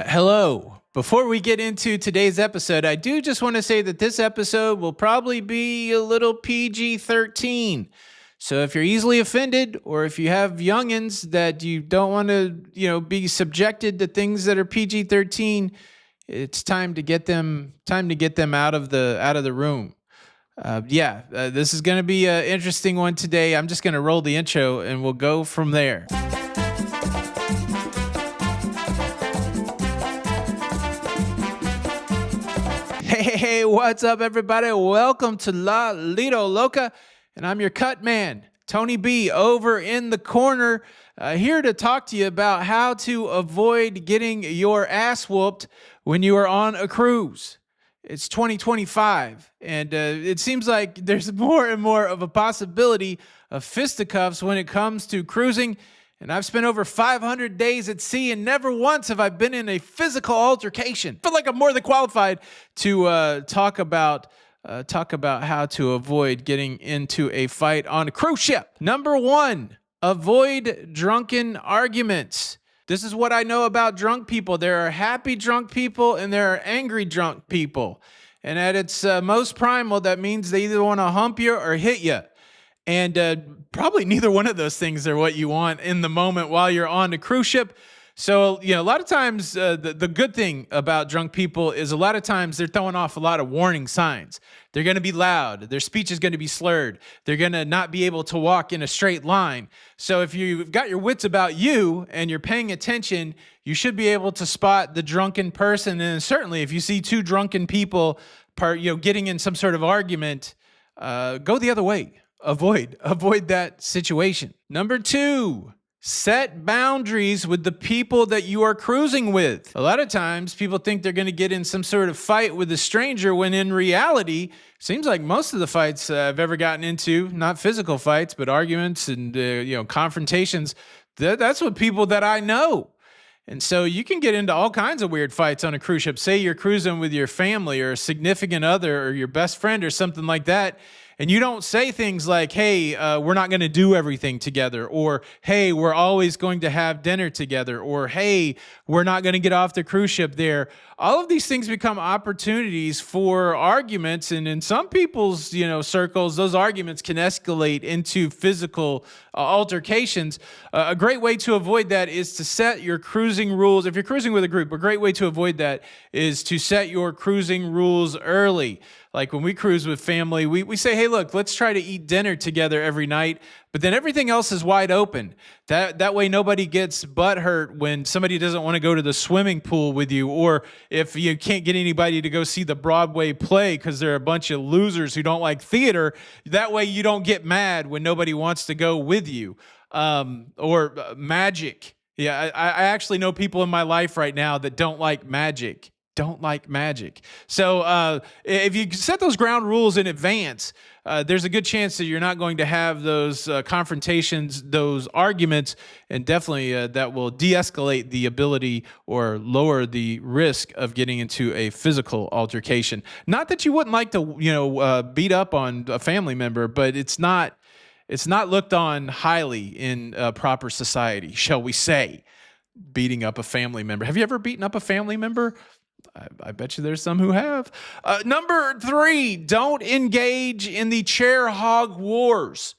Hello. Before we get into today's episode, I do just want to say that this episode will probably be a little PG-13. So if you're easily offended, or if you have youngins that you don't want to, be subjected to things that are PG-13, it's time to get them out of the room. This is going to be an interesting one today. I'm just going to roll the intro and we'll go from there. Hey, what's up, everybody? Welcome to La Lido Loca, and I'm your cut man, Tony B, over in the corner, here to talk to you about how to avoid getting your ass whooped when you are on a cruise. It's 2025, and it seems like there's more and more of a possibility of fisticuffs when it comes to cruising. And I've spent over 500 days at sea, and never once have I been in a physical altercation. I feel like I'm more than qualified to talk about how to avoid getting into a fight on a cruise ship. Number one, avoid drunken arguments. This is what I know about drunk people. There are happy drunk people and there are angry drunk people. And at its most primal, that means they either want to hump you or hit you. And probably neither one of those things are what you want in the moment while you're on the cruise ship. So, a lot of times the good thing about drunk people is a lot of times they're throwing off a lot of warning signs. They're going to be loud. Their speech is going to be slurred. They're going to not be able to walk in a straight line. So if you've got your wits about you and you're paying attention, you should be able to spot the drunken person. And certainly if you see two drunken people getting in some sort of argument, go the other way. Avoid that situation. Number two, set boundaries with the people that you are cruising with. A lot of times people think they're going to get in some sort of fight with a stranger when in reality, seems like most of the fights I've ever gotten into, not physical fights, but arguments and confrontations, that's with people that I know. And so you can get into all kinds of weird fights on a cruise ship. Say you're cruising with your family or a significant other or your best friend or something like that. And you don't say things like, hey, we're not going to do everything together, or hey, we're always going to have dinner together, or hey, we're not going to get off the cruise ship there. All of these things become opportunities for arguments. And in some people's, circles, those arguments can escalate into physical altercations. A great way to avoid that is to set your cruising rules. If you're cruising with a group, a great way to avoid that is to set your cruising rules early. Like when we cruise with family, we say, hey, look, let's try to eat dinner together every night, but then everything else is wide open. That way nobody gets butthurt when somebody doesn't want to go to the swimming pool with you, or if you can't get anybody to go see the Broadway play because they're a bunch of losers who don't like theater. That way you don't get mad when nobody wants to go with you. Or magic. Yeah, I actually know people in my life right now that don't like magic. So if you set those ground rules in advance, there's a good chance that you're not going to have those confrontations, those arguments, and definitely that will de-escalate the ability or lower the risk of getting into a physical altercation. Not that you wouldn't like to, beat up on a family member, but it's not looked on highly in proper society, shall we say, beating up a family member. Have you ever beaten up a family member? I bet you there's some who have. Number three, don't engage in the chair hog wars.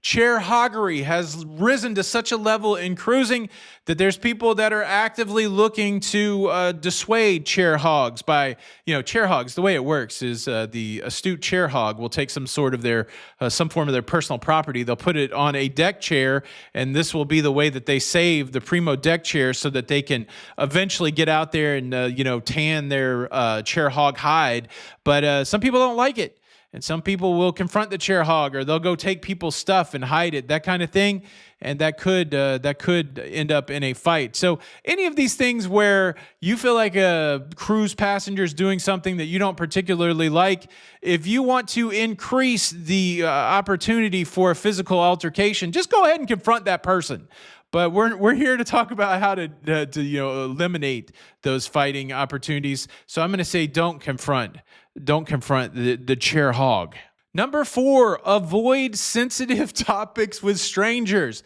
Chair hoggery has risen to such a level in cruising that there's people that are actively looking to dissuade chair hogs by, chair hogs. The way it works is the astute chair hog will take some form of their personal property. They'll put it on a deck chair, and this will be the way that they save the primo deck chair so that they can eventually get out there and, tan their chair hog hide. But some people don't like it. And some people will confront the chair hog, or they'll go take people's stuff and hide it, that kind of thing. And that could end up in a fight. So any of these things where you feel like a cruise passenger is doing something that you don't particularly like, if you want to increase the opportunity for a physical altercation, just go ahead and confront that person. But we're here to talk about how to eliminate those fighting opportunities. So I'm going to say don't confront the chair hog. Number 4, avoid sensitive topics with strangers.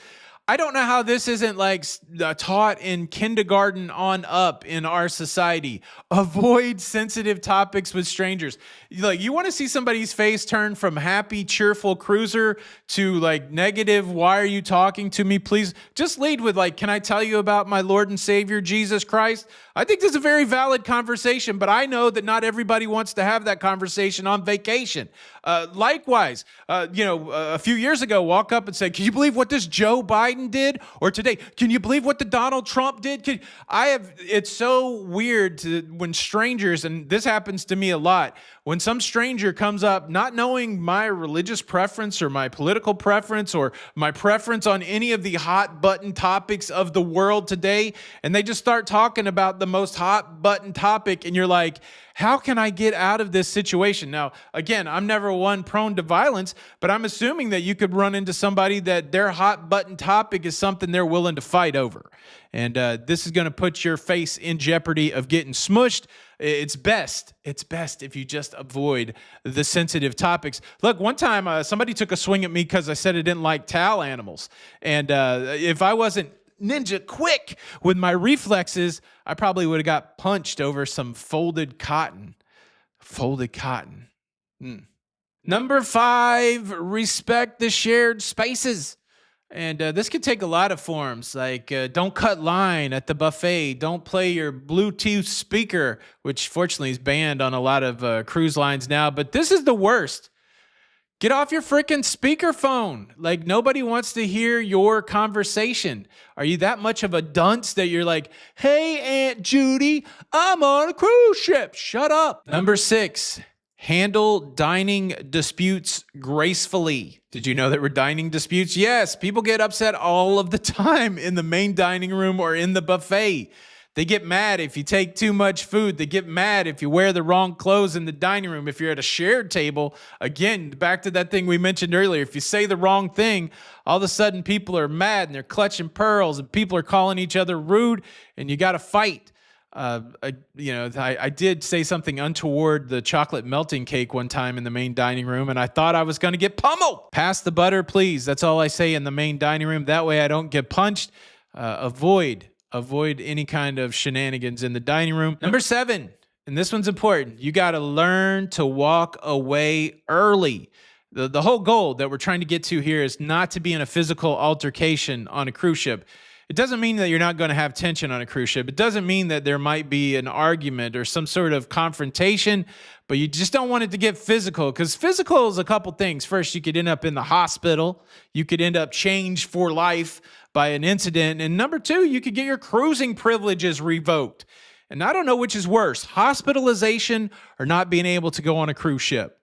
I don't know how this isn't like taught in kindergarten on up in our society. Avoid sensitive topics with strangers. Like, you want to see somebody's face turn from happy, cheerful cruiser to like negative, why are you talking to me? Please just lead with like, can I tell you about my Lord and Savior, Jesus Christ? I think this is a very valid conversation, but I know that not everybody wants to have that conversation on vacation. Likewise, a few years ago, walk up and say, can you believe what this Joe Biden did? Or today, can you believe what the Donald Trump did? It's so weird when strangers, and this happens to me a lot, when some stranger comes up not knowing my religious preference or my political preference or my preference on any of the hot button topics of the world today, and they just start talking about the most hot button topic, and you're like, how can I get out of this situation? Now, again, I'm never one prone to violence, but I'm assuming that you could run into somebody that their hot button topic is something they're willing to fight over. And this is going to put your face in jeopardy of getting smushed. It's best if you just avoid the sensitive topics. Look, one time somebody took a swing at me because I said I didn't like towel animals. And if I wasn't ninja quick with my reflexes, I probably would have got punched over some folded cotton. Folded cotton. Number 5, respect the shared spaces. And this could take a lot of forms, like don't cut line at the buffet. Don't play your Bluetooth speaker, which fortunately is banned on a lot of cruise lines now. But this is the worst. Get off your freaking speakerphone. Like, nobody wants to hear your conversation. Are you that much of a dunce that you're like, hey, Aunt Judy, I'm on a cruise ship. Shut up. Number 6, handle dining disputes gracefully. Did you know there were dining disputes? Yes, people get upset all of the time in the main dining room or in the buffet. They get mad if you take too much food. They get mad if you wear the wrong clothes in the dining room. If you're at a shared table, again, back to that thing we mentioned earlier, if you say the wrong thing, all of a sudden people are mad and they're clutching pearls and people are calling each other rude and you got to fight. I did say something untoward the chocolate melting cake one time in the main dining room, and I thought I was going to get pummeled. Pass the butter, please. That's all I say in the main dining room. That way I don't get punched. Avoid any kind of shenanigans in the dining room. Number 7, and this one's important. You got to learn to walk away early. The whole goal that we're trying to get to here is not to be in a physical altercation on a cruise ship. It doesn't mean that you're not going to have tension on a cruise ship. It doesn't mean that there might be an argument or some sort of confrontation, but you just don't want it to get physical, because physical is a couple things. First, you could end up in the hospital. You could end up changed for life by an incident. And number 2, you could get your cruising privileges revoked. And I don't know which is worse, hospitalization or not being able to go on a cruise ship.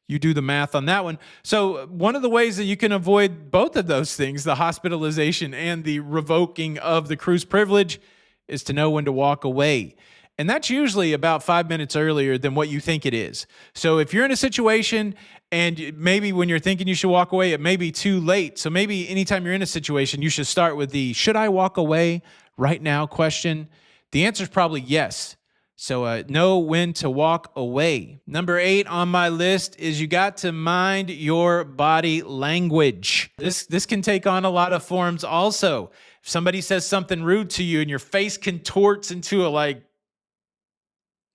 You do the math on that one. So one of the ways that you can avoid both of those things, the hospitalization and the revoking of the cruise privilege, is to know when to walk away. And that's usually about 5 minutes earlier than what you think it is. So if you're in a situation and maybe when you're thinking you should walk away, it may be too late. So maybe anytime you're in a situation, you should start with the should I walk away right now question. The answer is probably yes. So know when to walk away. Number 8 on my list is you got to mind your body language. This can take on a lot of forms also. If somebody says something rude to you and your face contorts into a like,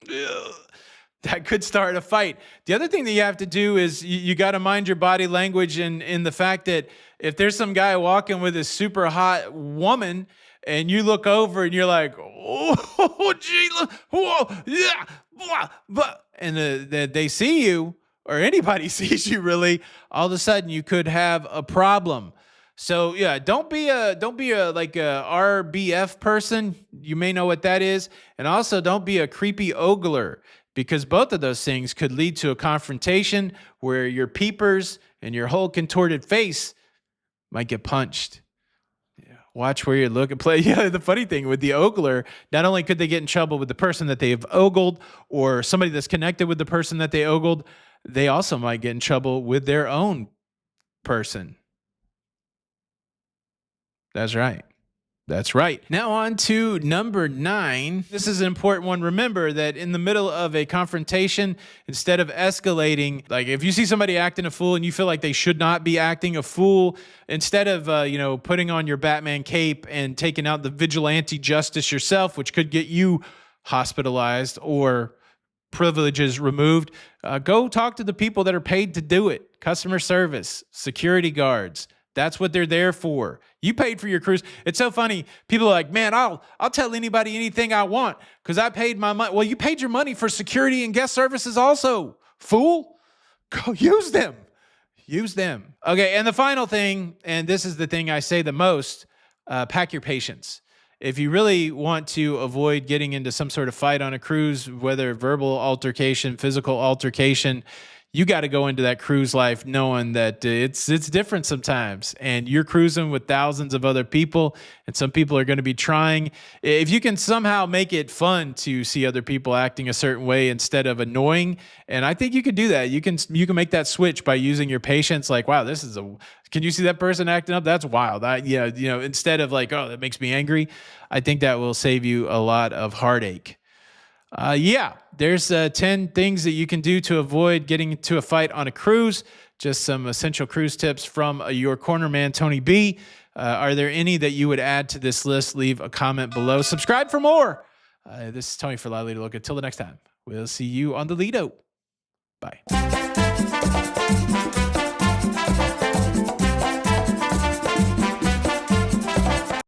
ugh, that could start a fight. The other thing that you have to do is you got to mind your body language in the fact that if there's some guy walking with a super hot woman and you look over and you're like, oh, gee, look, whoa, yeah, blah, blah, and they see you, or anybody sees you really, all of a sudden you could have a problem. So yeah, don't be a like a RBF person. You may know what that is, and also don't be a creepy ogler, because both of those things could lead to a confrontation where your peepers and your whole contorted face might get punched. Watch where you're looking. Yeah, the funny thing with the ogler, not only could they get in trouble with the person that they've ogled or somebody that's connected with the person that they ogled, they also might get in trouble with their own person. That's right. That's right. Now on to number 9. This is an important one. Remember that in the middle of a confrontation, instead of escalating, like if you see somebody acting a fool and you feel like they should not be acting a fool, instead of putting on your Batman cape and taking out the vigilante justice yourself, which could get you hospitalized or privileges removed, go talk to the people that are paid to do it. Customer service, security guards. That's what they're there for. You paid for your cruise. It's so funny. People are like, man, I'll tell anybody anything I want because I paid my money. Well, you paid your money for security and guest services also, fool. Go use them. Use them. Okay, and the final thing, and this is the thing I say the most, pack your patience. If you really want to avoid getting into some sort of fight on a cruise, whether verbal altercation, physical altercation, you got to go into that cruise life knowing that it's different sometimes, and you're cruising with thousands of other people, and some people are going to be trying. If you can somehow make it fun to see other people acting a certain way instead of annoying, and I think you can do that. You can make that switch by using your patience. Like, wow, can you see that person acting up? That's wild. Instead of like, oh, that makes me angry. I think that will save you a lot of heartache. There's 10 things that you can do to avoid getting into a fight on a cruise. Just some essential cruise tips from your corner man, Tony B. Are there any that you would add to this list? Leave a comment below. Subscribe for more. This is Tony for La Lido Loca. Until the next time, we'll see you on the Lido. Bye.